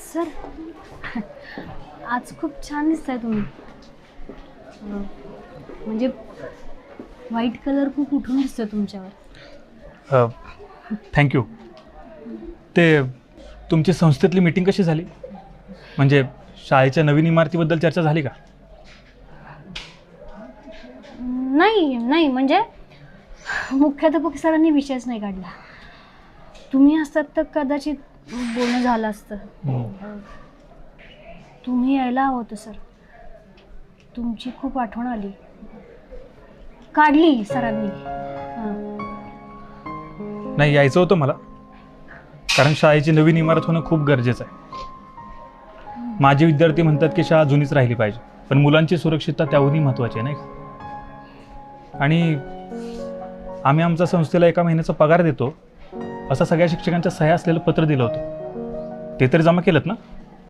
Sir आज खूप छान दिसताय तुम्ही. म्हणजे व्हाईट कलर खूप उठून दिसतोय तुमच्यावर. थँक्यू. ते तुमची संस्थेतली मीटिंग कशी झाली? म्हणजे शाळेच्या नवीन इमारतीबद्दल चर्चा झाली का? नाही म्हणजे मुख्याध्यापक सरांनी विषयच नाही काढला. तुम्ही असतात तर कदाचित बोलणं झालं असतं. तुम्ही यायला हवं होतं सर. तुमची खूप आठवण आली. काढली सरांनी. नाही, यायचं होतं मला, कारण शाळेची नवीन इमारत होणं खूप गरजेचं आहे. माझे विद्यार्थी म्हणतात की शाळा जुनीच राहिली पाहिजे, पण मुलांची सुरक्षितता त्याहूनही महत्त्वाची आहे, नाही का? आणि आम्ही आमच्या संस्थेला 1 महिन्याचा पगार देतो असं सगळ्या शिक्षकांच्या सह्या असलेलं पत्र दिलं होतं. ते तरी जमा केलं ना?